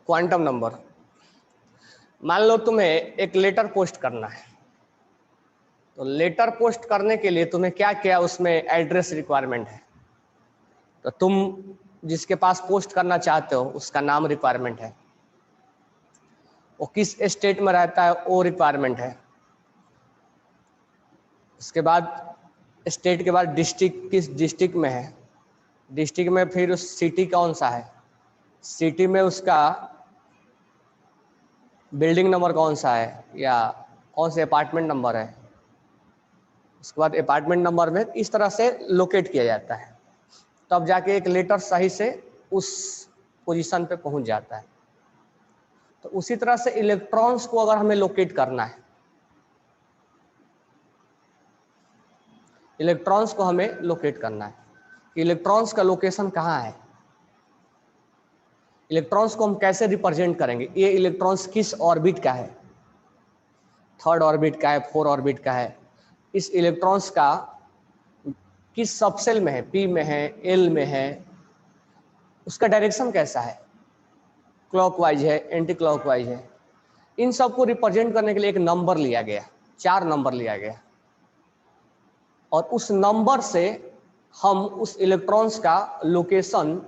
Quantum number. मान लो तुम्हें एक लेटर पोस्ट करना है, तो लेटर पोस्ट करने के लिए तुम्हें क्या क्या उसमें एड्रेस रिक्वायरमेंट है। तो तुम जिसके पास पोस्ट करना चाहते हो उसका नाम रिक्वायरमेंट है, वो किस स्टेट में रहता है वो रिक्वायरमेंट है। उसके बाद स्टेट के बाद डिस्ट्रिक्ट, किस डिस्ट्रिक्ट में है, डिस्ट्रिक्ट में फिर उस सिटी कौन सा है, सिटी में उसका बिल्डिंग नंबर कौन सा है या कौन से अपार्टमेंट नंबर है। उसके बाद अपार्टमेंट नंबर में इस तरह से लोकेट किया जाता है, तब जाके एक लेटर सही से उस पोजीशन पे पहुंच जाता है। तो उसी तरह से इलेक्ट्रॉन्स को अगर हमें लोकेट करना है, इलेक्ट्रॉन्स को हमें लोकेट करना है, इलेक्ट्रॉन्स का लोकेशन कहाँ है, इलेक्ट्रॉन्स को हम कैसे रिप्रेजेंट करेंगे, ये इलेक्ट्रॉन्स किस ऑर्बिट का है, थर्ड ऑर्बिट का है, फोर ऑर्बिट का है, इस इलेक्ट्रॉन्स का किस सबसेल में है, पी में है, एल में है, उसका डायरेक्शन कैसा है, क्लॉकवाइज है, एंटी क्लॉकवाइज है। इन सबको रिप्रेजेंट करने के लिए एक नंबर लिया गया, 4 नंबर लिया गया, और उस नंबर से हम उस इलेक्ट्रॉन्स का लोकेशन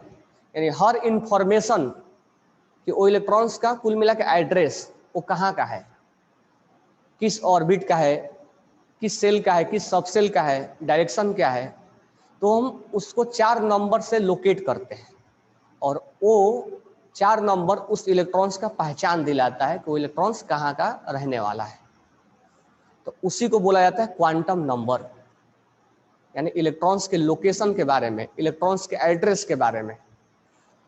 यानी हर इंफॉर्मेशन कि वो इलेक्ट्रॉन्स का कुल मिला के एड्रेस वो कहाँ का है, किस ऑर्बिट का है, किस सेल का है, किस सबसेल का है, डायरेक्शन क्या है, तो हम उसको 4 नंबर से लोकेट करते हैं और वो 4 नंबर उस इलेक्ट्रॉन्स का पहचान दिलाता है कि वो इलेक्ट्रॉन्स कहाँ का रहने वाला है। तो उसी को बोला जाता है क्वांटम नंबर, यानी इलेक्ट्रॉन्स के लोकेशन के बारे में, इलेक्ट्रॉन्स के एड्रेस के बारे में।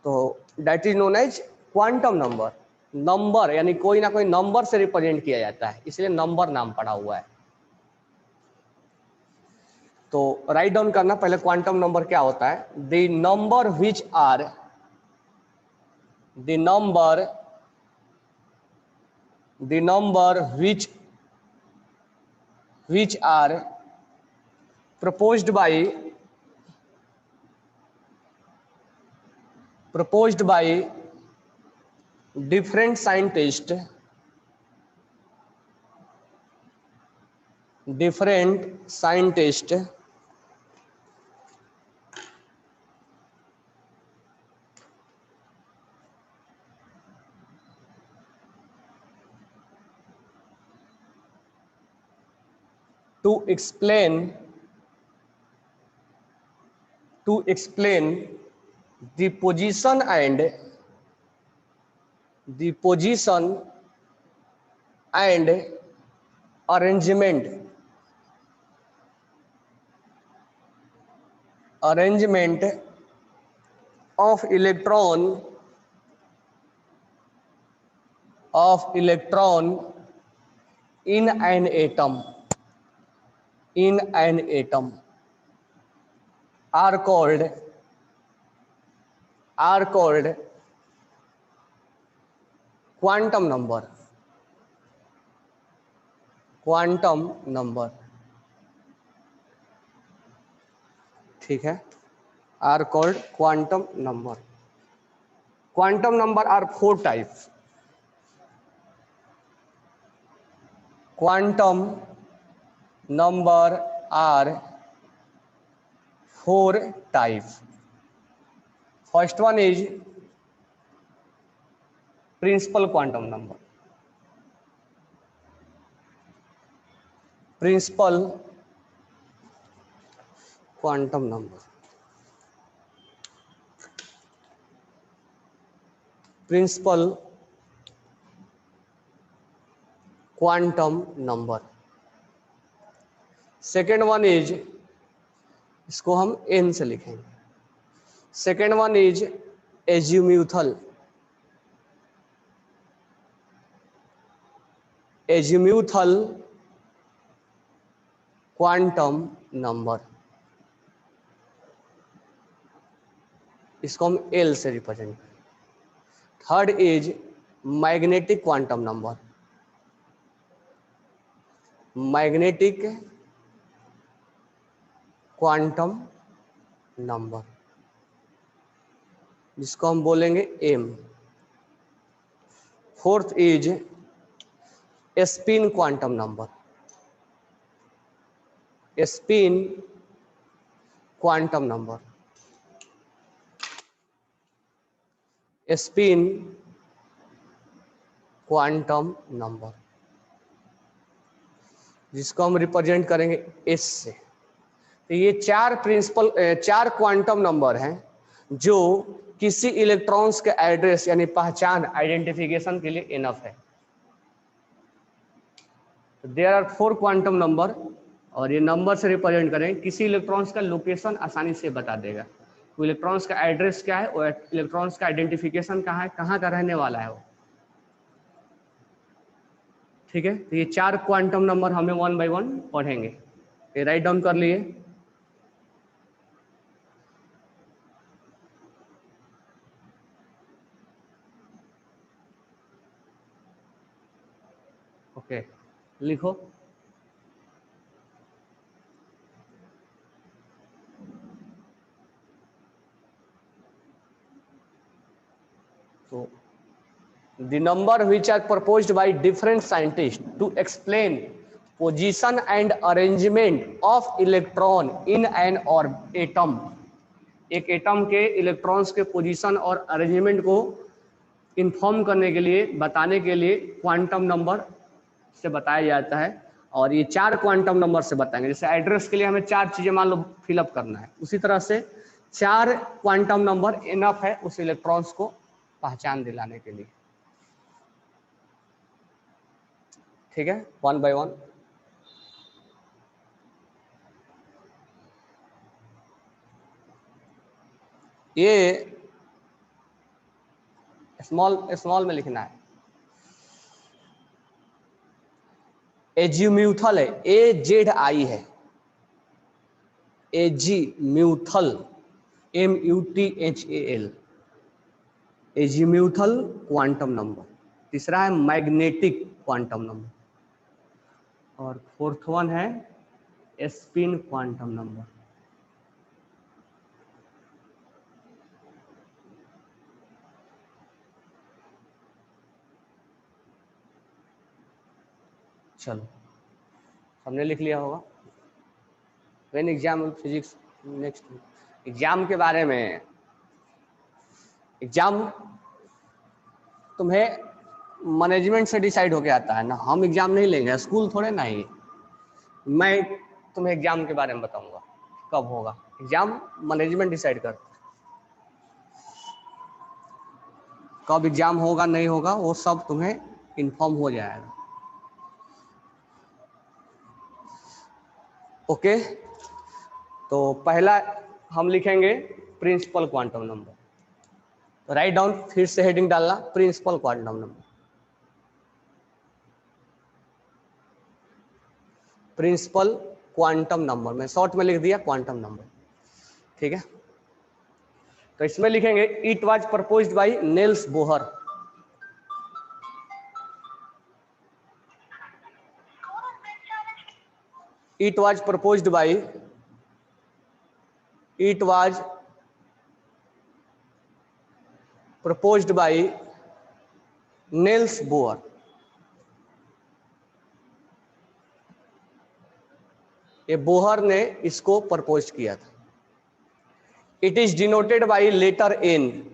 तो that is known as quantum number. Number यानी कोई ना कोई नंबर से रिप्रेजेंट किया जाता है, इसलिए नंबर नाम पड़ा हुआ है। तो राइट डाउन करना पहले क्वांटम नंबर क्या होता है। The number which are the number which are proposed by different scientists to explain the position and arrangement of electron in an atom are called quantum number. ठीक है, are called quantum number. Quantum number are 4 types. Quantum number are 4 types. First one is principal quantum number. Principal quantum number principal quantum number. Second one is, इसको हम n से लिखेंगे। Second one is azimuthal quantum number, इसको हम l से represent करें। Third is magnetic quantum number. Magnetic quantum number जिसको हम बोलेंगे m. Fourth is spin quantum number, spin quantum number, spin quantum number, जिसको हम रिप्रेजेंट करेंगे एस से। तो ये चार क्वांटम नंबर हैं जो किसी इलेक्ट्रॉन्स के एड्रेस यानी पहचान आइडेंटिफिकेशन के लिए इनफ है। देयर आर 4 क्वांटम नंबर, और ये नंबर से रिप्रेजेंट करें किसी इलेक्ट्रॉन्स का लोकेशन आसानी से बता देगा। वो इलेक्ट्रॉन्स का एड्रेस क्या है, और इलेक्ट्रॉन्स का आइडेंटिफिकेशन कहाँ है, कहाँ का रहने वाला है वो। ठीक है, तो ये 4 क्वांटम नंबर हमें 1 बाय 1 पढ़ेंगे। ये राइट डाउन कर लिए। ओके, लिखो। तो the number which are proposed by different scientists to explain position and arrangement of electron in an atom, एक एटम के इलेक्ट्रॉन्स के पोजीशन और अरेंजमेंट को इन्फॉर्म करने के लिए, बताने के लिए क्वांटम नंबर से बताया जाता है। और ये 4 क्वांटम नंबर से बताएंगे। जैसे एड्रेस के लिए हमें 4 चीजें मान लो फिलअप करना है, उसी तरह से 4 क्वांटम नंबर इनफ है उस इलेक्ट्रॉन्स को पहचान दिलाने के लिए। ठीक है, 1 बाय 1। ये स्मॉल में लिखना है। एजीम्यूथल है, AZI है, azimuthal, MUTHAL, azimuthal quantum number. तीसरा है मैग्नेटिक क्वांटम नंबर, और फोर्थ वन है स्पिन क्वांटम नंबर। चलो, हमने लिख लिया होगा। When exam physics, next exam के बारे में, एग्जाम तुम्हें मैनेजमेंट से डिसाइड होके आता है ना, हम एग्जाम नहीं लेंगे, स्कूल थोड़े ना ही। मैं तुम्हें एग्जाम के बारे में बताऊंगा कब होगा, एग्जाम मैनेजमेंट डिसाइड करता है। कब एग्जाम होगा नहीं होगा वो सब तुम्हें इन्फॉर्म हो जाएगा। ओके, तो पहला हम लिखेंगे प्रिंसिपल क्वांटम नंबर। तो राइट डाउन, फिर से हेडिंग डालना, principal quantum number. Principal quantum number, मैं शॉर्ट में लिख दिया क्वांटम नंबर। ठीक है, तो इसमें लिखेंगे it was proposed by Niels Bohr. It was proposed by Niels Bohr। ये बोहर ने इसको प्रपोज किया था। It is denoted by letter n,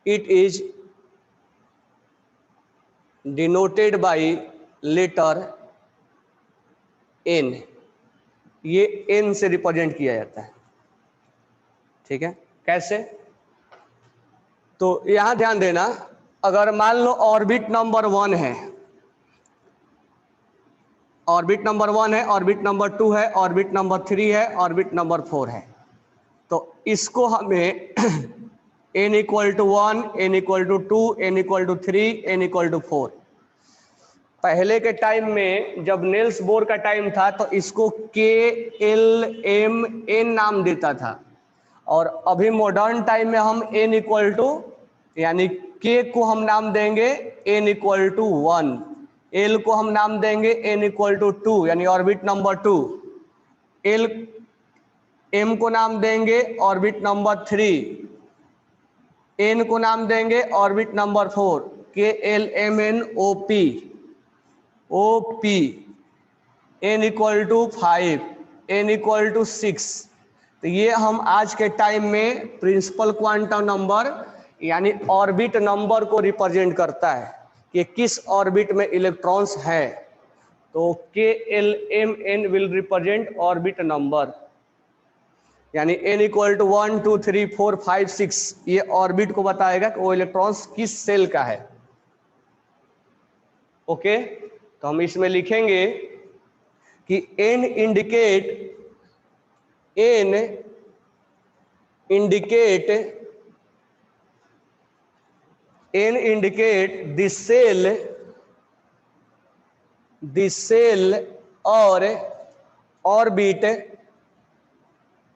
it is denoted by letter n, ये एन से रिप्रेजेंट किया जाता है। ठीक है, कैसे? तो यहां ध्यान देना, अगर मान लो ऑर्बिट नंबर 1 है, ऑर्बिट नंबर 1 है, ऑर्बिट नंबर 2 है, ऑर्बिट नंबर 3 है, ऑर्बिट नंबर 4 है, तो इसको हमें n equal to 1, n equal to 2, n equal to 3, n equal to 4। पहले के टाइम में जब नेल्स बोर का टाइम था तो इसको KLMN नाम देता था, और अभी मॉडर्न टाइम में हम n इक्वल टू, यानी k को हम नाम देंगे n इक्वल टू 1, l को हम नाम देंगे n इक्वल टू 2 यानी ऑर्बिट नंबर 2, l m को नाम देंगे ऑर्बिट नंबर 3, n को नाम देंगे orbit number 4, KLMNOP OP n equal to 5 n equal to 6। तो ये हम आज के टाइम में प्रिंसिपल क्वांटम नंबर यानी ऑर्बिट नंबर को रिप्रेजेंट करता है कि किस ऑर्बिट में इलेक्ट्रॉन्स है। तो KLMN will represent orbit number, यानी n इक्वल टू 1 2 3 4 5 6 ये ऑर्बिट को बताएगा कि वो इलेक्ट्रॉन्स किस सेल का है। ओके, तो हम इसमें लिखेंगे कि n indicate the cell or orbit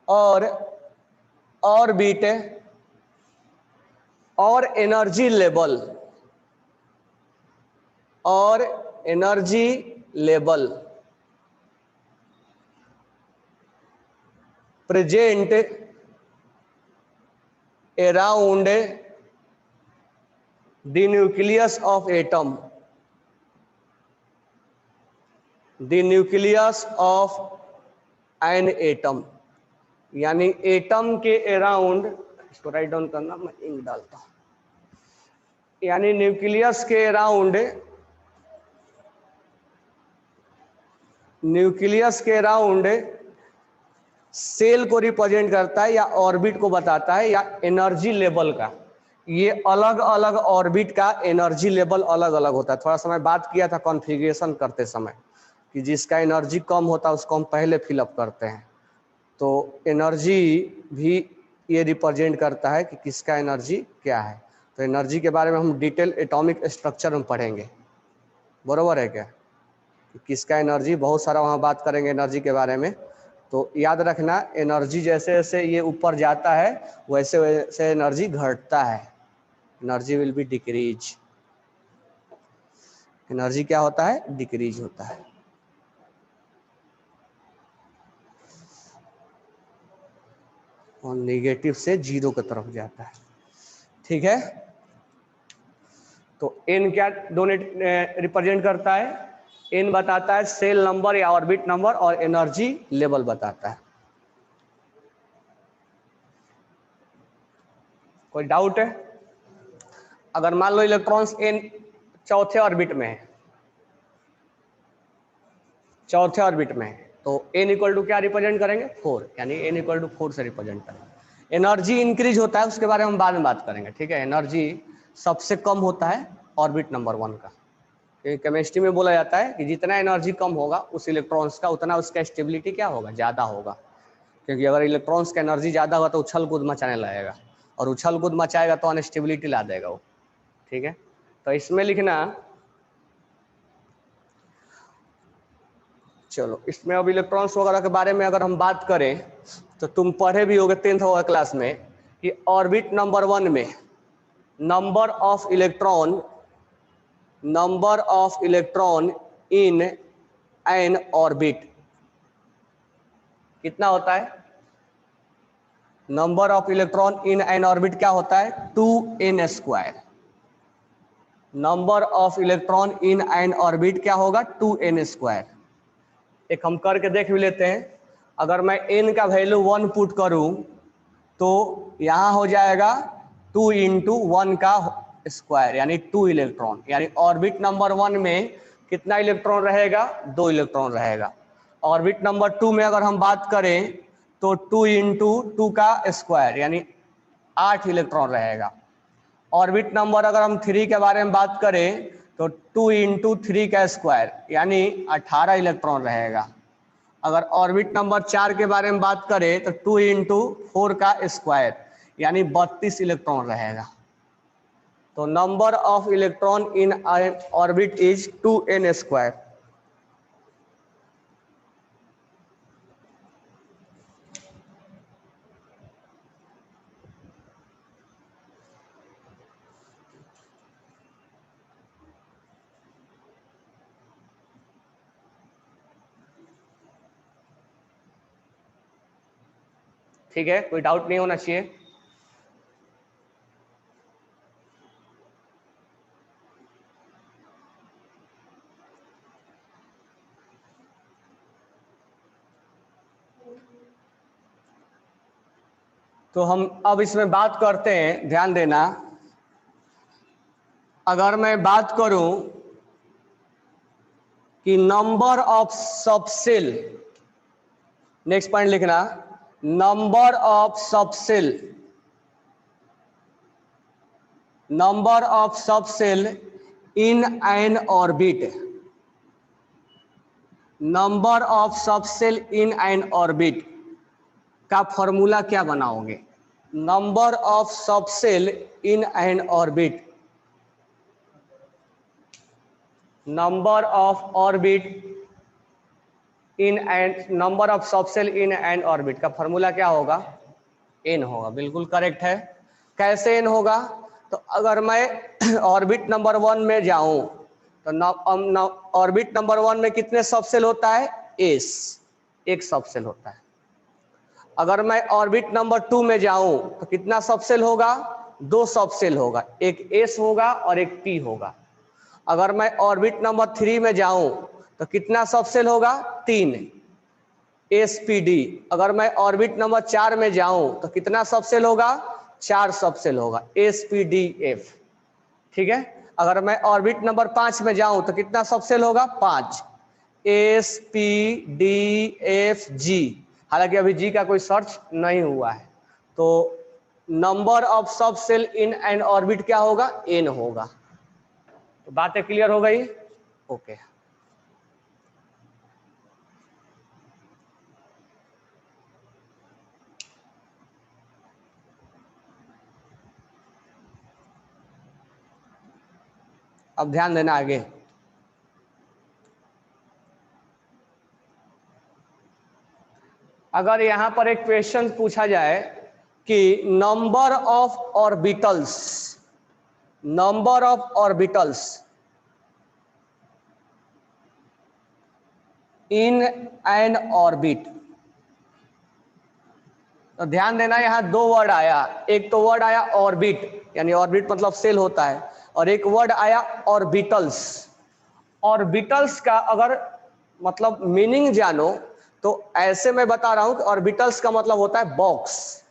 or energy level present around the nucleus of atom, the nucleus of an atom, यानी एटम के अराउंड, इसको राइट डाउन करना, मैं इंक डालता हूं, यानी न्यूक्लियस के अराउंड सेल को रिप्रेजेंट करता है या ऑर्बिट को बताता है या एनर्जी लेवल का। ये अलग अलग ऑर्बिट का एनर्जी लेवल अलग अलग होता है। थोड़ा समय बात किया था कॉन्फ़िगरेशन करते समय कि जिसका एनर्जी कम होता है उसको हम पहले फिलअप करते हैं। तो एनर्जी भी ये रिप्रेजेंट करता है कि किसका एनर्जी क्या है। तो एनर्जी के बारे में हम डिटेल एटॉमिक स्ट्रक्चर में पढ़ेंगे, बरोबर है क्या? किसका एनर्जी, बहुत सारा वहाँ बात करेंगे एनर्जी के बारे में। तो याद रखना, एनर्जी जैसे जैसे ये ऊपर जाता है वैसे वैसे एनर्जी घटता है, energy will be decrease. Energy क्या होता है? डिक्रीज होता है। और नेगेटिव से जीरो की तरफ जाता है, ठीक है। तो एन क्या डोनेट रिप्रेजेंट करता है? एन बताता है सेल नंबर या ऑर्बिट नंबर, और एनर्जी लेवल बताता है। कोई डाउट है? अगर मान लो इलेक्ट्रॉन्स एन चौथे ऑर्बिट में है, तो एन इक्वल टू क्या रिप्रेजेंट करेंगे? 4, यानी एन इक्वल टू 4 से रिप्रेजेंट करेंगे। एनर्जी इंक्रीज होता है, उसके बारे में हम बाद में बात करेंगे, ठीक है। एनर्जी सबसे कम होता है ऑर्बिट नंबर 1 का। केमिस्ट्री में बोला जाता है कि जितना एनर्जी कम होगा उस इलेक्ट्रॉन्स का, उतना उसका स्टेबिलिटी क्या होगा? ज़्यादा होगा। क्योंकि अगर इलेक्ट्रॉन्स का एनर्जी ज़्यादा होगा तो उछल कूद मचाने लगेगा, और उछल कूद मचाएगा तो अनस्टेबिलिटी ला देगा वो, ठीक है। तो इसमें लिखना, चलो इसमें अब इलेक्ट्रॉन्स वगैरह के बारे में अगर हम बात करें तो तुम पढ़े भी होगे 10th क्लास में कि ऑर्बिट नंबर 1 में number of electron in n orbit कितना होता है? Number of electron in n orbit क्या होता है? 2n²। Number of electron in n orbit क्या होगा? 2n²। एक हम करके देख भी लेते हैं। अगर मैं n का वैल्यू 1 पुट करूं तो यहां हो जाएगा 2 × 1 का स्क्वायर, यानी 2 इलेक्ट्रॉन। यानी ऑर्बिट नंबर 1 में कितना इलेक्ट्रॉन रहेगा? 2 इलेक्ट्रॉन रहेगा। ऑर्बिट नंबर 2 में अगर हम बात करें तो 2 × 2 का स्क्वायर, यानी 8 इलेक्ट्रॉन रहेगा। ऑर्बिट नंबर अगर हम 3 के बारे में बात करें तो 2 × 3 का स्क्वायर, यानी 18 इलेक्ट्रॉन रहेगा। अगर ऑर्बिट नंबर 4 के बारे में बात करें तो 2 × 4 का स्क्वायर, यानी 32 इलेक्ट्रॉन रहेगा। तो number of electron in orbit is 2n²। ठीक है, कोई डाउट नहीं होना चाहिए। तो हम अब इसमें बात करते हैं, ध्यान देना। अगर मैं बात करूं कि number of subshell, next point लिखना, number of subshell, number of subshell in n orbit, number of subshell in n orbit का फॉर्मूला क्या बनाओगे? Number of subshell in n orbit, number of orbit in n, number of subshell in n orbit का formula क्या होगा? N होगा। बिल्कुल correct है। कैसे एन होगा? तो अगर मैं ऑर्बिट नंबर 1 में जाऊं तो ऑर्बिट नंबर 1 में कितने सबसेल होता है? एस, एक सबसेल होता है। अगर मैं ऑर्बिट नंबर 2 में जाऊं तो कितना सबसेल होगा? 2 सबसेल होगा, एक एस होगा और एक पी होगा। अगर मैं ऑर्बिट नंबर 3 में जाऊं तो कितना सबसेल होगा? 3, एसपीडी। अगर मैं ऑर्बिट नंबर 4 में जाऊं तो कितना सबसेल होगा? 4 सबसेल होगा, एसपीडीएफ। ठीक है। अगर मैं ऑर्बिट नंबर 5 में जाऊं तो कितना सबसेल होगा? 5, एसपीडीएफजी। हालांकि अभी जी का कोई सर्च नहीं हुआ है। तो number of subshell in n orbit क्या होगा? एन होगा। तो बातें क्लियर हो गई? ओके। अब ध्यान देना आगे। अगर यहां पर एक क्वेश्चन पूछा जाए कि number of orbitals, number of orbitals in n orbit, तो ध्यान देना यहां 2 वर्ड आया। एक तो वर्ड आया ऑर्बिट, यानी ऑर्बिट मतलब सेल होता है, और एक वर्ड आया ऑर्बिटल्स। ऑर्बिटल्स का अगर मतलब मीनिंग जानो तो ऐसे मैं बता रहा हूं कि ऑर्बिटल्स का मतलब होता है बॉक्स।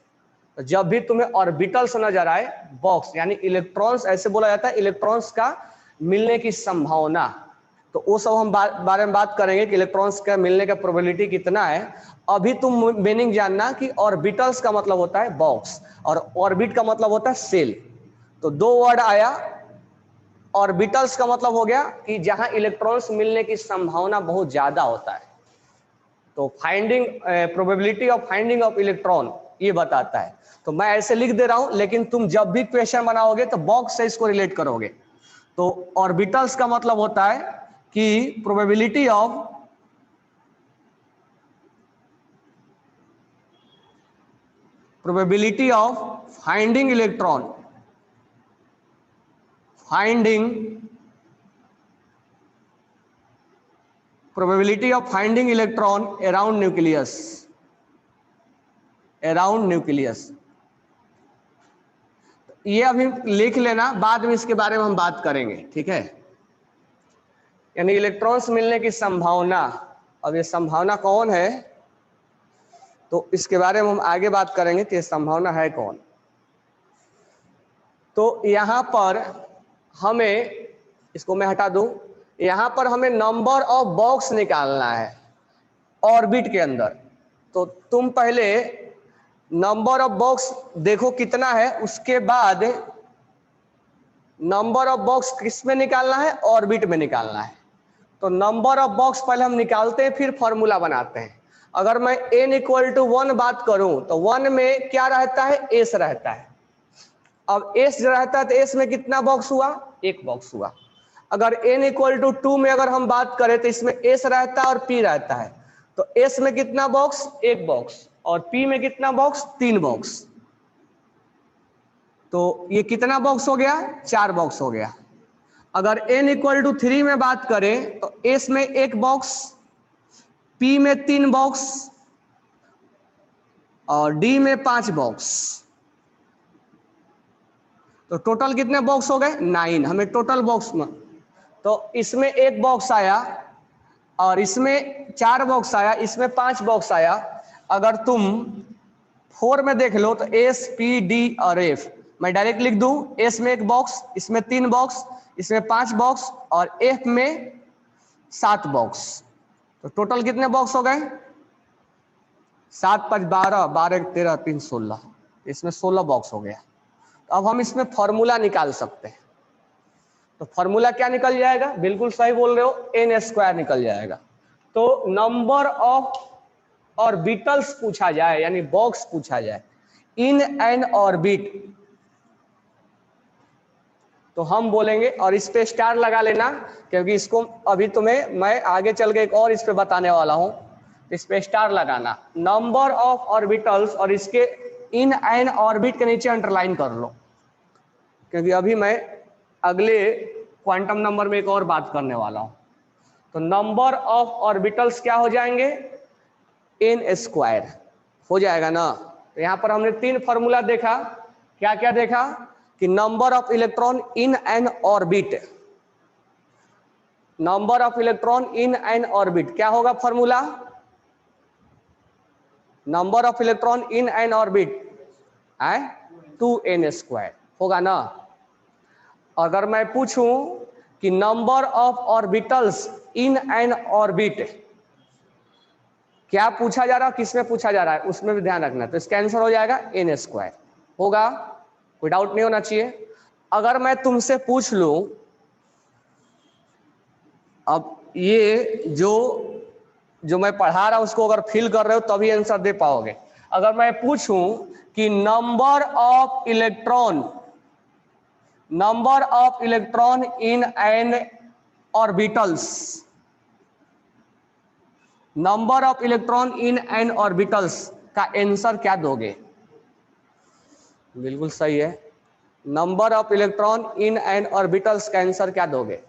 तो जब भी तुम्हें ऑर्बिटल्स नजर आए, बॉक्स यानी इलेक्ट्रॉन्स, ऐसे बोला जाता है इलेक्ट्रॉन्स का मिलने की संभावना। तो वो सब हम बारे में बात करेंगे कि इलेक्ट्रॉन्स का मिलने का प्रोबेबिलिटी कितना है। अभी तुम मीनिंग जानना कि ऑर्बिटल्स का मतलब होता है बॉक्स और ऑर्बिट का मतलब होता है सेल। तो 2 वर्ड आया। ऑर्बिटल्स का मतलब हो गया कि जहां इलेक्ट्रॉन्स मिलने की संभावना बहुत ज्यादा होता है। तो finding probability of finding of electron ये बताता है। तो मैं ऐसे लिख दे रहा हूं, लेकिन तुम जब भी क्वेश्चन बनाओगे तो बॉक्स से इसको रिलेट करोगे। तो ऑर्बिटल्स का मतलब होता है कि probability of finding electron, finding probability of finding electron around nucleus, around nucleus. ये अभी लिख लेना, बाद में इसके बारे में हम बात करेंगे। ठीक है। यानी इलेक्ट्रॉन्स मिलने की संभावना, अब ये संभावना कौन है तो इसके बारे में हम आगे बात करेंगे कि संभावना है कौन। तो यहां पर हमें, इसको मैं हटा दूं, यहां पर हमें नंबर ऑफ बॉक्स निकालना है ऑर्बिट के अंदर। तो तुम पहले नंबर ऑफ बॉक्स देखो कितना है, उसके बाद नंबर ऑफ बॉक्स किस में निकालना है? ऑर्बिट में निकालना है। तो नंबर ऑफ बॉक्स पहले हम निकालते हैं, फिर फॉर्मूला बनाते हैं। अगर मैं n = 1 बात करूं तो 1 में क्या रहता है? एस रहता है। अब एस जो रहता है तो एस में कितना बॉक्स हुआ? एक बॉक्स हुआ। अगर n = 2 में अगर हम बात करें तो इसमें एस रहता है और पी रहता है। तो एस में कितना बॉक्स? एक बॉक्स। और पी में कितना बॉक्स? 3 बॉक्स। तो ये कितना बॉक्स हो गया? 4 बॉक्स हो गया। अगर n = 3 में बात करें तो एस में एक बॉक्स, पी में 3 बॉक्स और डी में 5 बॉक्स। तो टोटल कितने बॉक्स हो गए? 9। हमें टोटल बॉक्स में, तो इसमें एक बॉक्स आया और इसमें 4 बॉक्स आया, इसमें 5 बॉक्स आया। अगर तुम 4 में देख लो तो एस पी डी और एफ, मैं डायरेक्ट लिख दूं, एस में 1 बॉक्स, इसमें 3 बॉक्स, इसमें 5 बॉक्स और एफ में 7 बॉक्स। तो टोटल कितने बॉक्स हो गए? 7 5 12, 12 13 3 16, इसमें 16 बॉक्स हो गया। तो अब हम इसमें फॉर्मूला निकाल सकते हैं। तो फॉर्मूला क्या निकल जाएगा? बिल्कुल सही बोल रहे हो, एन स्क्वायर निकल जाएगा। तो नंबर ऑफ ऑर्बिटल्स पूछा जाए यानी बॉक्स पूछा जाए इन एन ऑर्बिट, तो हम बोलेंगे, और इस पे स्टार लगा लेना क्योंकि इसको अभी तुम्हें मैं आगे चल के एक और इस पे बताने वाला हूं, इस पे स्टार लगाना। नंबर ऑफ ऑर्बिटल्स और इसके इन एन ऑर्बिट के नीचे अंडरलाइन कर लो, क्योंकि अभी मैं अगले क्वांटम नंबर में एक और बात करने वाला हूं। तो नंबर ऑफ ऑर्बिटल्स क्या हो जाएंगे? एन स्क्वायर हो जाएगा ना। तो यहां पर हमने 3 फॉर्मूला देखा। क्या क्या देखा? कि number of electron in n orbit, number of electron in n orbit क्या होगा formula? Number of electron in n orbit है 2n स्क्वायर होगा ना। अगर मैं पूछूं कि number of orbitals in n orbit, क्या पूछा जा रहा है, किसमें पूछा जा रहा है, उसमें भी ध्यान रखना। तो इसका आंसर हो जाएगा n स्क्वायर होगा, कोई डाउट नहीं होना चाहिए। अगर मैं तुमसे पूछ लूं, अब ये जो मैं पढ़ा रहा हूं उसको अगर फिल कर रहे हो तभी आंसर दे पाओगे। अगर मैं पूछूं कि number of electron in an orbitals, number of electron in an orbitals का आंसर क्या दोगे? बिल्कुल सही है, number of electron in an orbitals का आंसर क्या दोगे?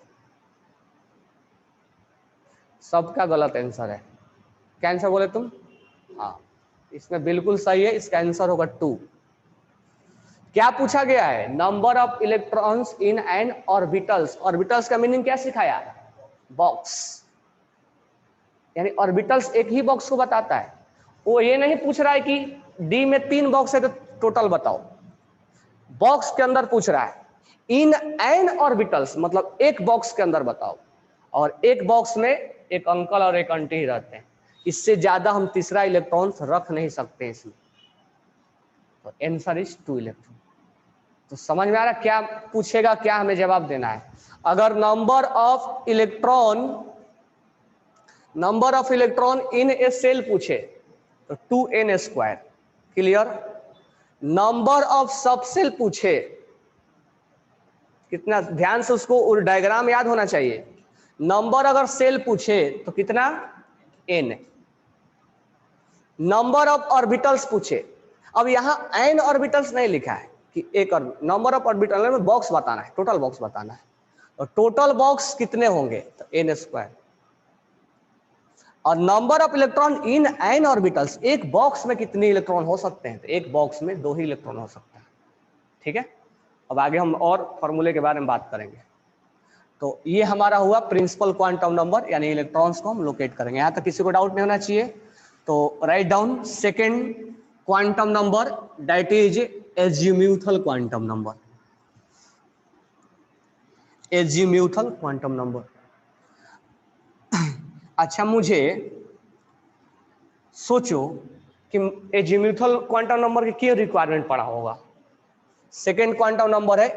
सबका गलत आंसर है। क्या आंसर बोले तुम? हाँ, इसमें बिल्कुल सही है, इसका आंसर होगा 2। क्या पूछा गया है? Number of electrons in an orbitals. Orbitals का मीनिंग क्या सिखाया? बॉक्स, यानी ऑर्बिटल्स एक ही बॉक्स को बताता है। वो ये नहीं पूछ रहा है कि डी में 3 बॉक्स है तो टोटल बताओ, बॉक्स के अंदर पूछ रहा है। इन एन ऑर्बिटल्स मतलब एक बॉक्स के अंदर बताओ, और एक बॉक्स में एक अंकल और एक आंटी ही रहते हैं, इससे ज्यादा हम तीसरा इलेक्ट्रॉन रख नहीं सकते इसमें। तो आंसर इज 2 इलेक्ट्रॉन। तो समझ में आ रहा क्या पूछेगा, क्या हमें जवाब देना है। अगर number of electron in a shell पूछे तो 2n square, clear. Number of subshell पूछे, कितना ध्यान से उसको डायग्राम याद होना चाहिए। नंबर अगर सेल पूछे तो कितना? n। नंबर ऑफ ऑर्बिटल्स पूछे, अब यहां n ऑर्बिटल्स नहीं लिखा है कि एक नंबर ऑफ ऑर्बिटल में बॉक्स बताना है, टोटल बॉक्स बताना है। और टोटल बॉक्स कितने होंगे? तो n स्क्वायर। और number of electron in an orbitals, एक बॉक्स में कितने इलेक्ट्रॉन हो सकते हैं? तो एक बॉक्स में 2 ही इलेक्ट्रॉन हो सकता है। ठीक है, अब आगे हम और फॉर्मूले के बारे में बात करेंगे। तो ये हमारा हुआ प्रिंसिपल क्वांटम नंबर, यानी इलेक्ट्रॉन्स को हम लोकेट करेंगे। यहां तक किसी को डाउट नहीं होना चाहिए। तो right down second quantum number, that is azimuthal quantum number. Azimuthal quantum number. अच्छा, मुझे सोचो कि एजीम्यूथल क्वांटम नंबर की क्या रिक्वायरमेंट पड़ा होगा। सेकेंड क्वांटम नंबर है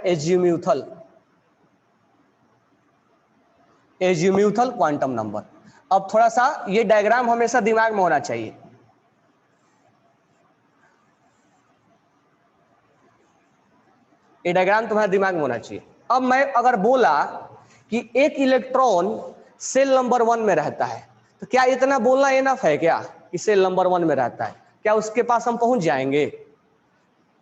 एजीम्यूथल क्वांटम नंबर। अब थोड़ा सा ये डायग्राम हमेशा दिमाग में होना चाहिए। ये डायग्राम तुम्हारे दिमाग में होना चाहिए। अब मैं अगर बोला कि एक इलेक्ट्रॉन सेल नंबर 1 में रहता है, तो क्या इतना बोलना इनफ है क्या कि सेल नंबर 1 में रहता है? क्या उसके पास हम पहुंच जाएंगे?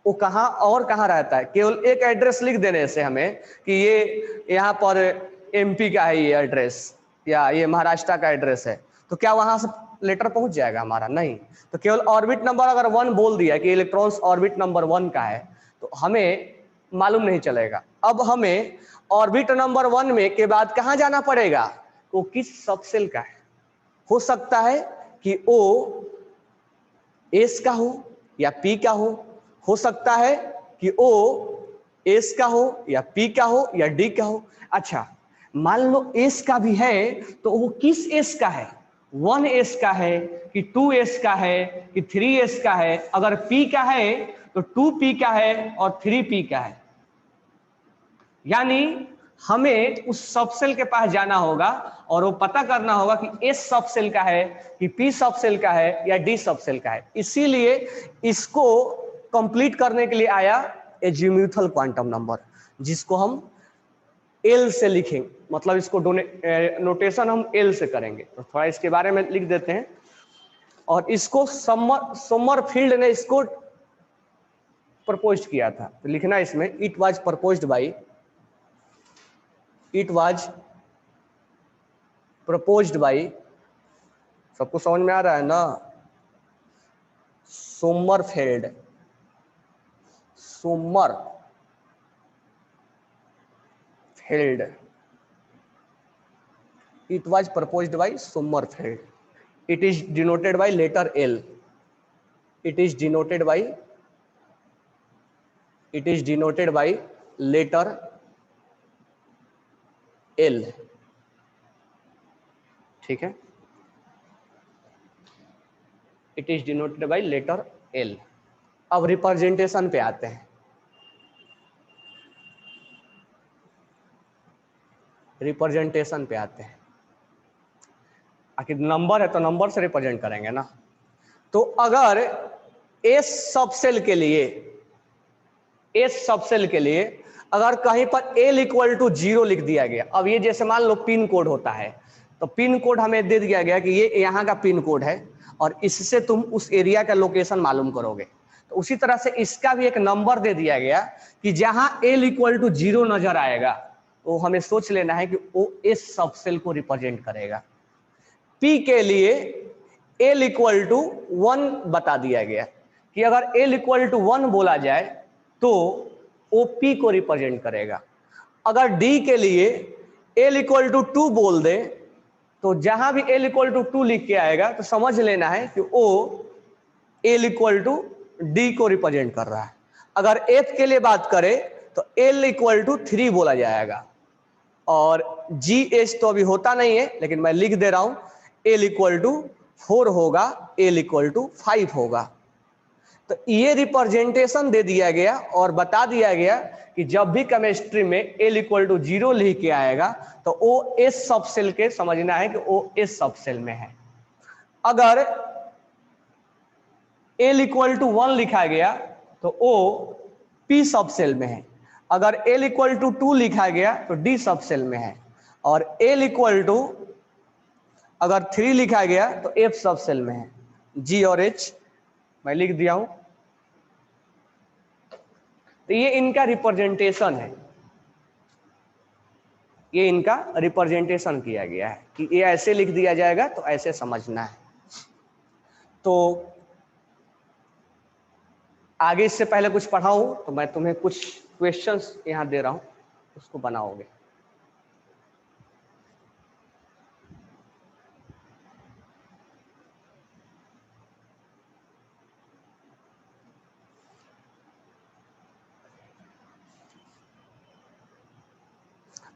वो कहां और कहां रहता है? केवल एक एड्रेस लिख देने से हमें कि ये यहाँ पर एमपी का है ये एड्रेस, या ये महाराष्ट्र का एड्रेस है, तो क्या वहां से लेटर पहुंच जाएगा हमारा? नहीं। तो केवल ऑर्बिट नंबर अगर 1 बोल दिया कि इलेक्ट्रॉन्स ऑर्बिट नंबर 1 का है, तो हमें मालूम नहीं चलेगा। अब हमें ऑर्बिट नंबर 1 में के बाद कहां जाना पड़ेगा? वो किस सबसेल का है। हो सकता है कि ओ एस का हो, या पी का हो सकता है कि ओ एस का हो या पी का हो या डी का हो। अच्छा, मान लो एस का भी है तो वो किस एस का है, 1s का है कि 2s का है कि 3s का है। अगर p का है तो 2p का है और 3p का है। यानी हमें उस सबसेल के पास जाना होगा और वो पता करना होगा कि एस सबसेल का है कि पी सबसेल का है या डी सबसेल का है। इसीलिए इसको कंप्लीट करने के लिए आया एजीम्यूथल क्वांटम नंबर, जिसको हम एल से लिखेंगे, मतलब इसको नोटेशन हम एल से करेंगे। तो थोड़ा इसके बारे में लिख देते हैं। और इसको सोमरफील्ड ने इसको प्रपोज किया था, तो लिखना इसमें it was proposed bye, it was proposed bye, सबको समझ में आ रहा है ना, Sommerfeld, Sommerfeld, it was proposed by Sommerfeld. It is denoted by letter L. It is denoted by letter L. ठीक है, it is denoted by letter L. अब representation पे आते हैं। रिप्रेजेंटेशन पे आते हैं, आखिर नंबर है तो नंबर से रिप्रेजेंट करेंगे ना। तो अगर एस सबसेल के लिए अगर कहीं पर एल इक्वल टू 0 लिख दिया गया, अब ये जैसे मान लो पिन कोड होता है, तो पिन कोड हमें दे दिया गया कि ये यहाँ का पिन कोड है और इससे तुम उस एरिया का लोकेशन मालूम करोगे। तो उसी तरह से इसका भी एक नंबर दे दिया गया कि जहां एल इक्वल टू 0 नजर आएगा तो हमें सोच लेना है कि वो एस सबसेल को रिप्रेजेंट करेगा। पी के लिए एल इक्वल टू 1 बता दिया गया कि अगर एल इक्वल टू 1 बोला जाए तो वो पी को रिप्रेजेंट करेगा। अगर डी के लिए एल इक्वल टू 2 बोल दे तो जहां भी एल इक्वल टू 2 लिख के आएगा तो समझ लेना है कि वो एल इक्वल टू डी को रिप्रेजेंट कर रहा है। अगर एफ के लिए बात करें तो एल इक्वल टू 3 बोला जाएगा। और जी एच तो अभी होता नहीं है, लेकिन मैं लिख दे रहा हूं, एल इक्वल टू 4 होगा, एल इक्वल टू 5 होगा। तो ये रिप्रेजेंटेशन दे दिया गया और बता दिया गया कि जब भी केमिस्ट्री में एल इक्वल टू 0 लिख के आएगा तो ओ एस सबसेल के समझना है कि ओ एस सबसेल में है। अगर एल इक्वल टू 1 लिखा गया तो ओ पी सबसेल में है। अगर एल इक्वल टू 2 लिखा गया तो डी सबसेल में है। और एल इक्वल टू अगर 3 लिखा गया तो एफ सबसेल में है। जी और एच मैं लिख दिया हूं। तो ये इनका रिप्रेजेंटेशन है, ये इनका रिप्रेजेंटेशन किया गया है कि ये ऐसे लिख दिया जाएगा तो ऐसे समझना है। तो आगे इससे पहले कुछ पढ़ाऊं तो मैं तुम्हें कुछ क्वेश्चंस यहां दे रहा हूं, उसको बनाओगे।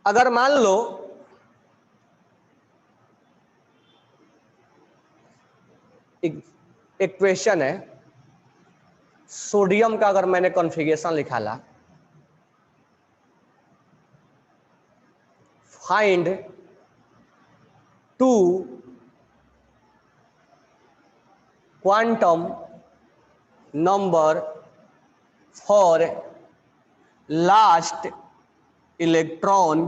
अगर मान लो एक क्वेश्चन है, सोडियम का अगर मैंने कॉन्फ़िगरेशन लिखा ला, find 2 quantum number for last electron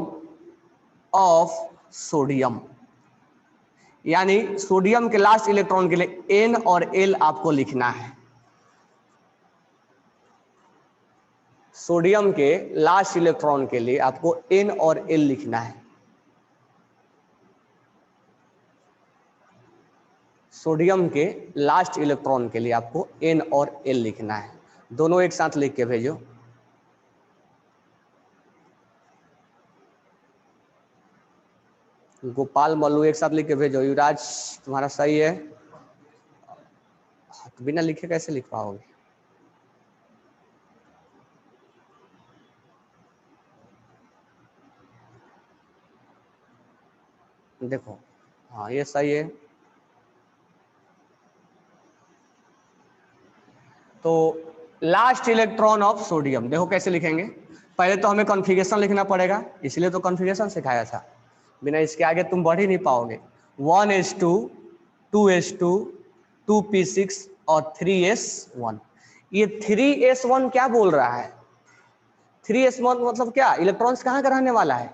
of sodium. यानी सोडियम के लास्ट इलेक्ट्रॉन के लिए एन और एल आपको लिखना है। सोडियम के लास्ट इलेक्ट्रॉन के लिए आपको एन और एल लिखना है। सोडियम के लास्ट इलेक्ट्रॉन के लिए आपको एन और एल लिखना है। दोनों एक साथ लिख के भेजो। गोपाल मल्लू एक साथ लिख के भेजो। युवराज तुम्हारा सही है, तो बिना लिखे कैसे लिख पाओगे? देखो, हाँ ये सही है। तो लास्ट इलेक्ट्रॉन ऑफ सोडियम, देखो कैसे लिखेंगे। पहले तो हमें कॉन्फ़िगरेशन लिखना पड़ेगा, इसलिए तो कॉन्फ़िगरेशन सिखाया था, बिना इसके आगे तुम बढ़ ही नहीं पाओगे। 1s2, 2s2, 2p6 और 3s1। ये 3s1 क्या बोल रहा है? 3s1 मतलब क्या? इलेक्ट्रॉन्स कहाँ का रहने वाला है?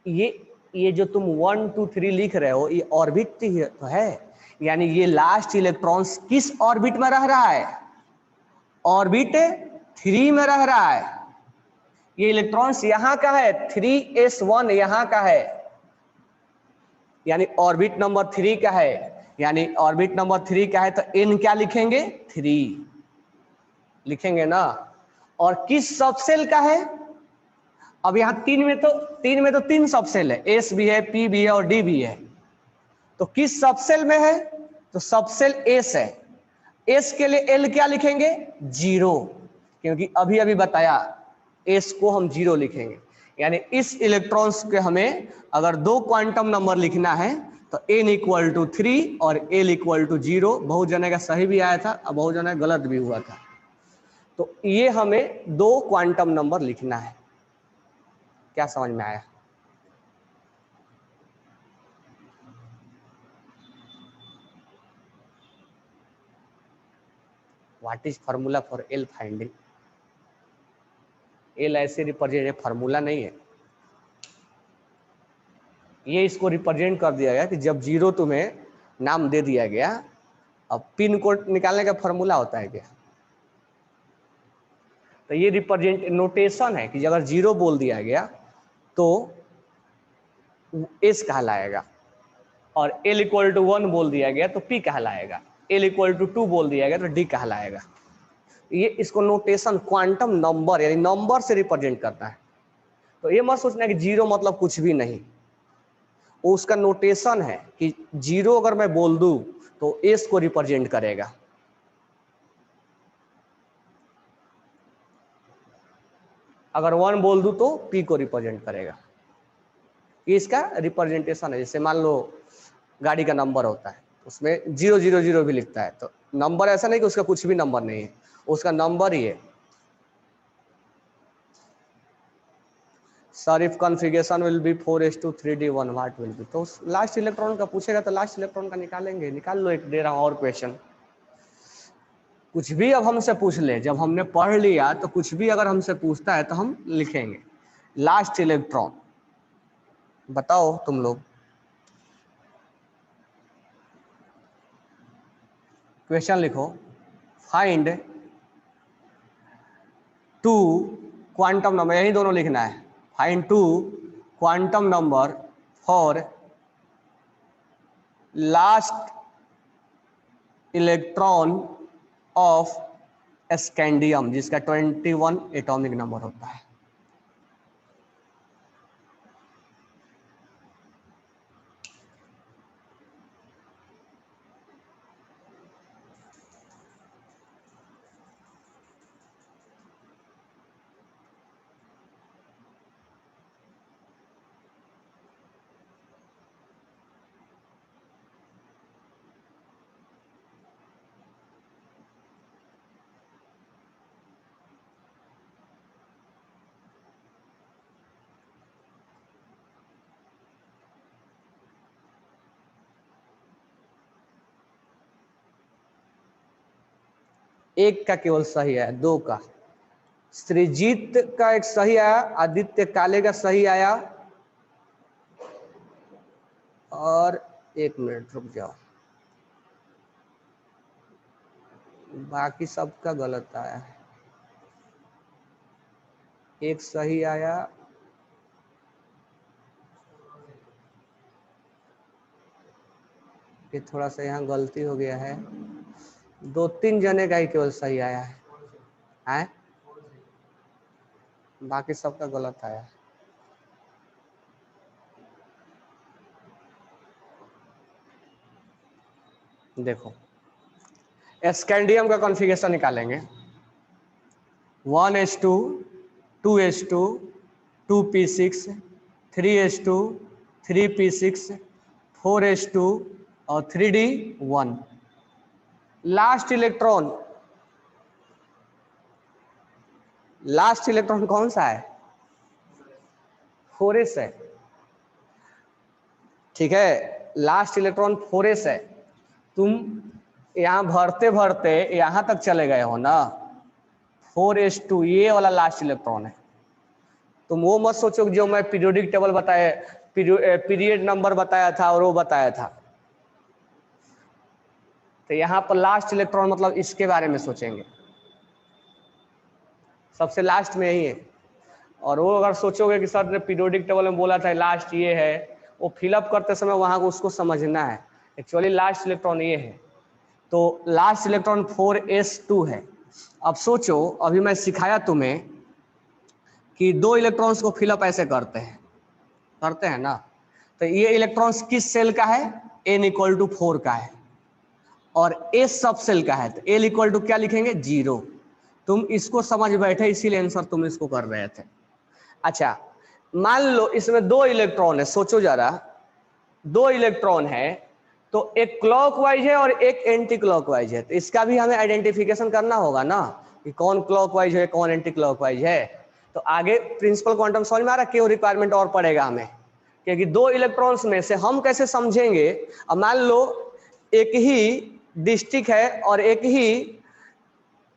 ये जो तुम 1 2 3 लिख रहे हो, ये ऑर्बिट तो है, यानी ये लास्ट इलेक्ट्रॉन्स किस ऑर्बिट में रह रहा है? ऑर्बिट 3 में रह रहा है। ये इलेक्ट्रॉन्स यहाँ का है, 3s1 यहाँ का है, यानी ऑर्बिट नंबर 3 का है। यानी ऑर्बिट नंबर 3 का है तो n क्या लिखेंगे? 3 लिखेंगे ना। और किस सबसेल का है? अब यहाँ तीन में तो 3 सबसेल है, s भी है, p भी है और d भी है। तो किस सबसेल में है? तो सबसेल s है। s के लिए l क्या लिखेंगे? 0, क्योंकि अभी अभी बताया s को हम 0 लिखेंगे। यानी इस इलेक्ट्रॉन्स के हमें अगर 2 क्वांटम नंबर लिखना है तो n = 3 और l = 0। बहुत जने का सही भी आया था और बहुत जने का गलत भी हुआ था। तो ये हमें 2 क्वांटम नंबर लिखना है। क्या समझ में आया? What is formula for L finding? L ऐसे रिप्रेजेंट फार्मूला नहीं है, ये इसको रिप्रेजेंट कर दिया गया कि जब 0 तुम्हें नाम दे दिया गया, अब पिन कोड निकालने का फार्मूला होता है क्या? तो ये रिप्रेजेंट नोटेशन है कि अगर 0 बोल दिया गया तो एस कहलाएगा, और l = 1 बोल दिया गया तो p कहलाएगा, l = 2 बोल दिया गया तो d कहलाएगा। ये इसको नोटेशन क्वांटम नंबर यानी नंबर से रिप्रेजेंट करता है। तो ये मत सोचना कि 0 मतलब कुछ भी नहीं, वो उसका नोटेशन है कि 0 अगर मैं बोल दूं तो एस को रिप्रेजेंट करेगा। अगर 1 बोल दूं तो p को रिप्रेजेंट करेगा। ये इसका रिप्रेजेंटेशन है। जैसे मान लो गाड़ी का नंबर होता है, उसमें 000 भी लिखता है, तो नंबर ऐसा नहीं कि उसका कुछ भी नंबर नहीं है, उसका नंबर ही है। Sir if configuration will be 4s2 3d1 what will be? तो लास्ट इलेक्ट्रॉन का पूछेगा तो लास्ट इलेक्ट्रॉन का निकालेंगे। निकाल लो, एक दे रहा हूं और क्वेश्चन। कुछ भी अब हमसे पूछ ले, जब हमने पढ़ लिया तो कुछ भी अगर हमसे पूछता है तो हम लिखेंगे लास्ट इलेक्ट्रॉन। बताओ तुम लोग, क्वेश्चन लिखो। फाइंड 2 क्वांटम नंबर, यही दोनों लिखना है। Find 2 quantum number for last electron of scandium, जिसका 21 एटॉमिक नंबर होता है। एक का केवल सही है, 2 का। सृजीत का एक सही आया, आदित्य काले का सही आया, और 1 मिनट रुक जाओ, बाकी सबका गलत आया है। एक सही आया, कि थोड़ा सा यहाँ गलती हो गया है। 2-3 जने का ही केवल सही आया है, बाकी सबका गलत आया है। देखो स्कैंडियम का कॉन्फ़िगरेशन निकालेंगे। 1s2, 2s2, 2p6, 3s2, 3p6 4s2 और 3d1। लास्ट इलेक्ट्रॉन कौन सा है? 4s है, ठीक है, लास्ट इलेक्ट्रॉन 4s है। तुम यहां भरते भरते यहां तक चले गए हो ना, 4s2 ये वाला लास्ट इलेक्ट्रॉन है। तुम वो मत सोचो कि जो मैं पीरियोडिक टेबल बताया, पीरियड नंबर बताया था और वो बताया था। तो यहाँ पर लास्ट इलेक्ट्रॉन मतलब इसके बारे में सोचेंगे, सबसे लास्ट में यही है। और वो अगर सोचोगे कि सर ने पीरियोडिक टेबल में बोला था लास्ट ये है, वो फिलअप करते समय वहां को उसको समझना है, एक्चुअली लास्ट इलेक्ट्रॉन ये है। तो लास्ट इलेक्ट्रॉन 4s2 है। अब सोचो, अभी मैं सिखाया तुम्हें कि 2 इलेक्ट्रॉन्स को फिलअप ऐसे करते हैं ना। तो ये इलेक्ट्रॉन्स किस सेल का है? n=4 का है, और s सब सेल का है। तो l क्या लिखेंगे? 0। तुम इसको समझ बैठे, इसीलिए आंसर तुम इसको कर रहे थे। अच्छा, मान लो इसमें 2 इलेक्ट्रॉन है, सोचो जरा, 2 इलेक्ट्रॉन है, तो एक क्लॉकवाइज है और एक एंटी क्लॉकवाइज है। तो इसका भी हमें आइडेंटिफिकेशन करना होगा ना कि कौन क्लॉकवाइज है कौन एंटी क्लॉकवाइज है। तो आगे प्रिंसिपल क्वांटम समझ में आ रहा है, क्यों रिक्वायरमेंट और पड़ेगा हमें, क्योंकि 2 इलेक्ट्रॉन्स में से हम कैसे समझेंगे। अब मान लो एक ही डिस्ट्रिक्ट है और एक ही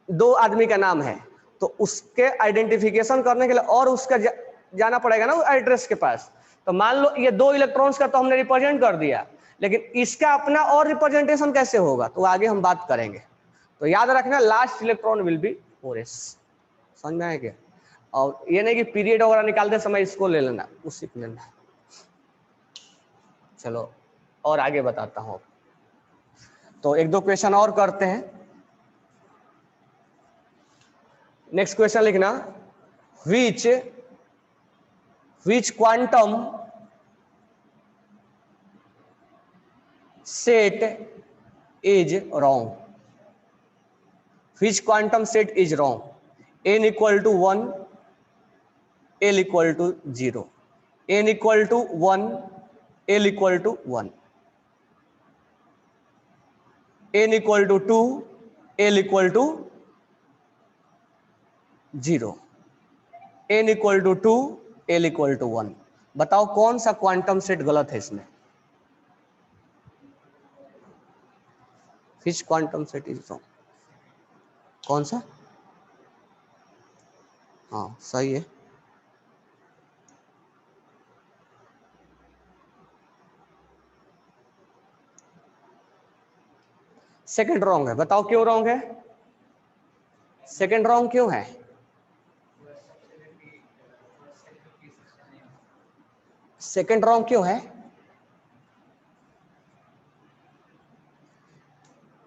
2 आदमी का नाम है, तो उसके आइडेंटिफिकेशन करने के लिए और उसका जाना पड़ेगा ना एड्रेस के पास। तो मान लो ये 2 इलेक्ट्रॉन्स का तो हमने रिप्रेजेंट कर दिया, लेकिन इसका अपना और रिप्रेजेंटेशन कैसे होगा तो आगे हम बात करेंगे। तो याद रखना last electron will be 4s। समझ में आया क्या? और ये नहीं कि पीरियड वगैरह निकालते समय इसको ले लेना, उसी को लेना। चलो और आगे बताता हूँ। तो 1-2 क्वेश्चन और करते हैं। नेक्स्ट क्वेश्चन लिखना, which quantum set is wrong? Which quantum set is wrong? n=1, l=0, n=1, l=1, n=2, l=0, n=2, l=1। बताओ कौन सा क्वांटम सेट गलत है इसमें? Which quantum set is wrong? कौन सा? हाँ सही है। सेकंड रॉन्ग है। बताओ क्यों रॉन्ग है? सेकंड रॉन्ग क्यों है? सेकंड रॉन्ग क्यों है?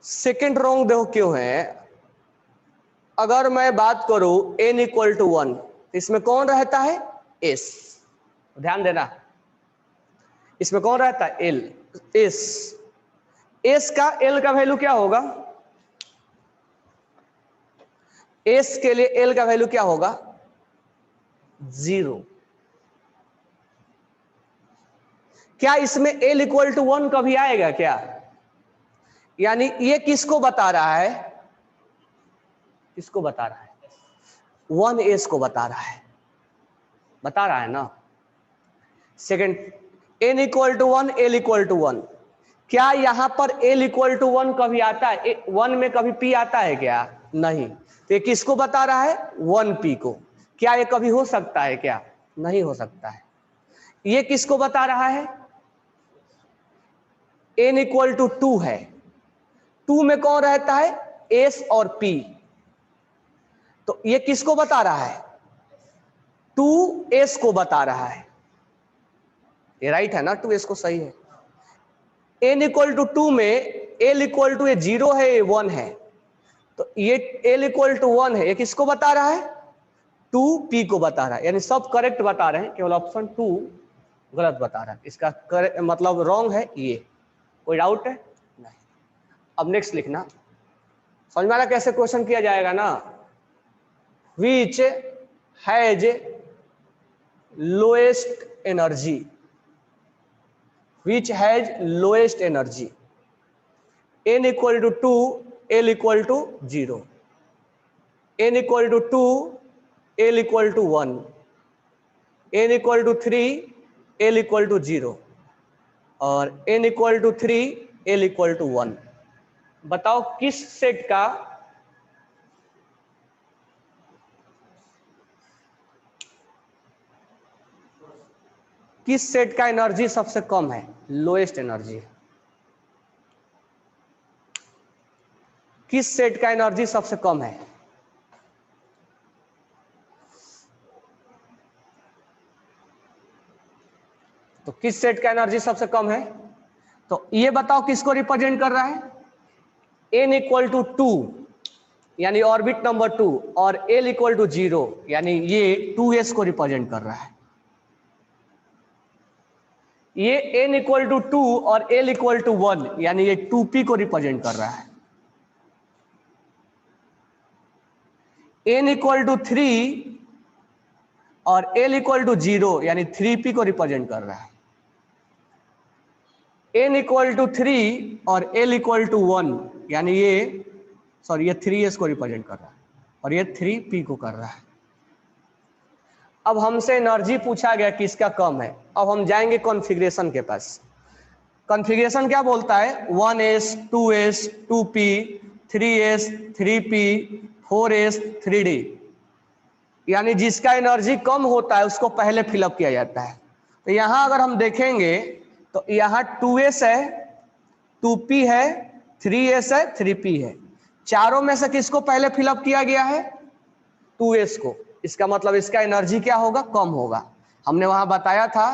सेकंड रॉन्ग देखो क्यों है। अगर मैं बात करूं n=1, इसमें कौन रहता है? s। ध्यान देना, इसमें कौन रहता है? l, s। s का l का वैल्यू क्या होगा? s के लिए l का वैल्यू क्या होगा? 0। क्या इसमें l=1 कभी आएगा क्या? यानी ये किसको बता रहा है? किसको बता रहा है? 1s को बता रहा है ना। Second, n=1, l=1। क्या यहां पर l=1 कभी आता है? 1 में कभी p आता है क्या? नहीं। तो ये किसको बता रहा है? 1p को। क्या ये कभी हो सकता है क्या? नहीं हो सकता है। ये किसको बता रहा है? n=2 है। 2 में कौन रहता है? s और p। तो ये किसको बता रहा है? 2s को बता रहा है। ये राइट है ना? 2s को सही है। n=2 में l=0 है, 1 है। तो ये l=1 है, ये किसको बता रहा है? 2p को बता रहा है। यानी सब करेक्ट बता रहे हैं, केवल ऑप्शन 2 गलत बता रहा है। इसका मतलब रॉन्ग है ये। कोई डाउट है? नहीं। अब नेक्स्ट लिखना। समझ में आ रहा कैसे क्वेश्चन किया जाएगा ना। Which has lowest energy? which has lowest energy. n equal to 2, L equal to 0, n equal to 2, L equal to 1, n equal to 3, L equal to 0 और n equal to 3, L equal to 1। बताओ किस set का energy सबसे कम है, lowest energy. किस set का energy सबसे कम है? तो किस सेट का एनर्जी सबसे कम है? तो ये बताओ किसको रिप्रेजेंट कर रहा है? n इक्वल टू 2 यानी ऑर्बिट नंबर 2 और L इक्वल टू 0 यानी ये 2s को रिप्रेजेंट कर रहा है। ये n इक्वल टू 2 और L इक्वल टू 1 यानी ये 2p को रिप्रेजेंट कर रहा है। n इक्वल टू 3 और L इक्वल टू 0 यानी 3p को रिप्रेजेंट कर रहा है। n इक्वल टू 3 और L इक्वल टू 1 यानी ये 3s को रिप्रेजेंट कर रहा है और ये 3p को कर रहा है। अब हमसे एनर्जी पूछा गया कि इसका कम है। अब हम जाएंगे कॉन्फ़िगरेशन के पास। कॉन्फ़िगरेशन क्या बोलता है? 1s 2s 2p 3s 3p 4s 3d यानी जिसका एनर्जी कम होता है उसको पहले फिलअप किया जाता है। तो यहाँ अगर हम देखेंगे तो यहाँ 2s है, 2p है, 3s है, 3p है। चारों में से किसको पहले फिलअप किया गया है? 2s को। इसका मतलब इसका एनर्जी क्या होगा? कम होगा। हमने वहां बताया था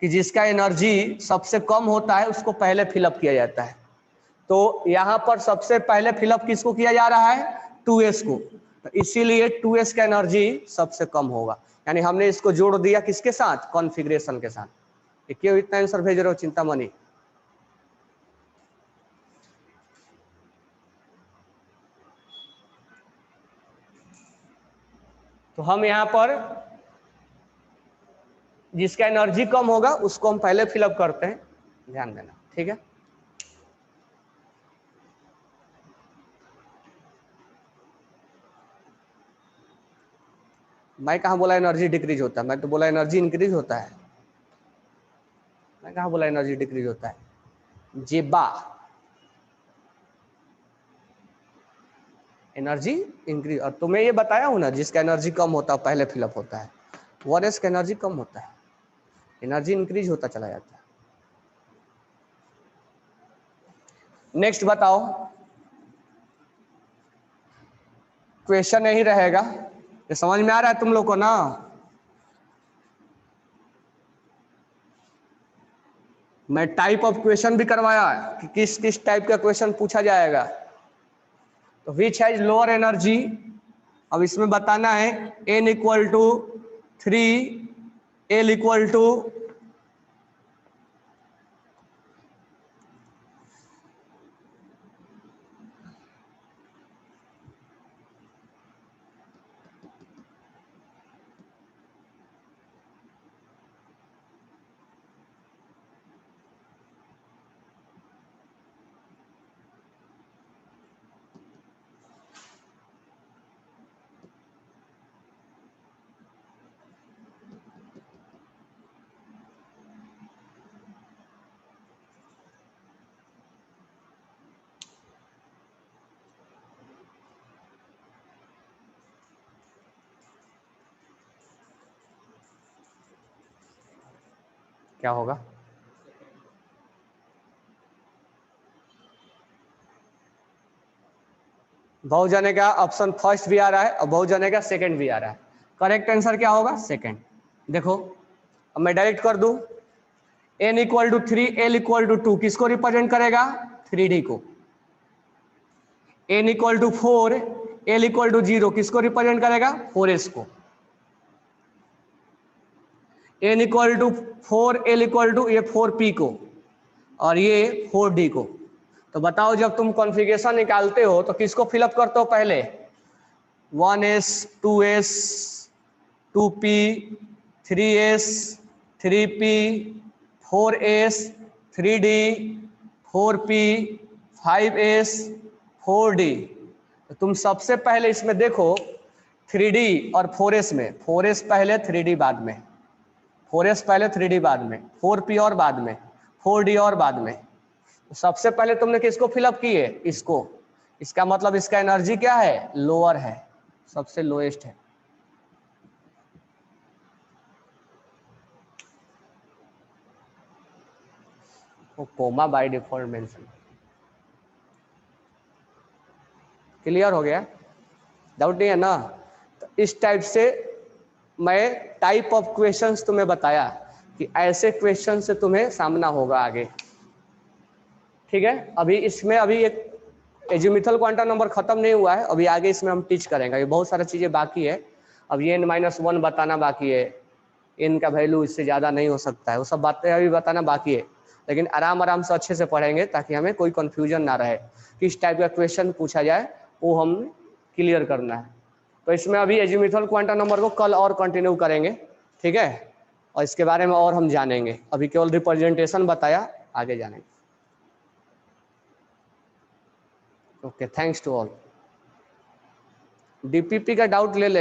कि जिसका एनर्जी सबसे कम होता है उसको पहले फिलअप किया जाता है। तो यहाँ पर सबसे पहले फिलअप किसको किया जा रहा है? 2s को। तो इसीलिए 2s का एनर्जी सबसे कम होगा। यानी हमने इसको जोड़ दिया किसके साथ? कॉन्फ़िगरेशन के साथ। क्यों इतना आंसर भेज रहे हो चिंतामणि? तो हम यहाँ पर जिसका एनर्जी कम होगा उसको हम पहले फिलअप करते हैं, ध्यान देना, ठीक है। मैं कहाँ बोला एनर्जी डिक्रीज होता है? मैं तो बोला एनर्जी इंक्रीज होता है। मैं कहाँ बोला एनर्जी डिक्रीज होता है? जेबा एनर्जी इंक्रीज। और तुम्हें ये बताया हूं ना, जिसका एनर्जी कम होता है पहले फिलअप होता है। 1s का एनर्जी कम होता है, एनर्जी इंक्रीज होता चला जाता है। नेक्स्ट बताओ, क्वेश्चन यही रहेगा। ये समझ में आ रहा है तुम लोग को ना? मैं टाइप ऑफ क्वेश्चन भी करवाया कि किस किस टाइप का क्वेश्चन पूछा जाएगा। तो विच हैज लोअर एनर्जी, अब इसमें बताना है n equal to 3 L equal to क्या होगा? बहुत जने का ऑप्शन फर्स्ट भी आ रहा है और बहुत जने का सेकंड भी आ रहा है। करेक्ट आंसर क्या होगा? सेकंड। देखो अब मैं डायरेक्ट कर दूं, n equal to 3 L equal to 2 किसको रिप्रेजेंट करेगा? 3d को। n equal to 4 L equal to 0 किसको रिप्रेजेंट करेगा? 4s को। n equal to 4 L equal to ये 4p को और ये 4d को। तो बताओ जब तुम कॉन्फ़िगरेशन निकालते हो तो किसको फिलअप करते हो पहले? 1s 2s 2p 3s 3p 4s 3D, 4P, 5S, 4D। तुम सबसे पहले इसमें देखो 3D और 4S में, 4S पहले 3D बाद में, 4S पहले 3D बाद में, 4P और बाद में, 4D और बाद में। सबसे पहले तुमने किसको फिलअप किए? इसको। इसका मतलब इसका एनर्जी क्या है? लोअर है, सबसे लोएस्ट है। वो comma by default mention. Clear हो गया? डाउट नहीं है ना? तो इस टाइप से मैं टाइप ऑफ क्वेश्चंस तुम्हें बताया कि ऐसे क्वेश्चन से तुम्हें सामना होगा आगे। ठीक है, अभी इसमें अभी एक एजिमिथल क्वांटम नंबर खत्म नहीं हुआ है, अभी आगे इसमें हम टीच करेंगे। ये बहुत सारी चीजें बाकी है, अब ये n-1 बताना बाकी है, n का वैल्यू इससे ज़्यादा नहीं हो सकता है, वो सब बातें अभी बताना बाकी है। लेकिन आराम आराम से अच्छे से पढ़ेंगे ताकि हमें कोई कन्फ्यूजन ना रहे, किस टाइप का क्वेश्चन पूछा जाए वो हम क्लियर करना है। तो इसमें अभी एजिमिथल क्वांटम नंबर को कल और कंटिन्यू करेंगे, ठीक है, और इसके बारे में और हम जानेंगे। अभी केवल रिप्रेजेंटेशन बताया, आगे जानेंगे। Okay, thanks to all. DPP का डाउट ले लेंगे।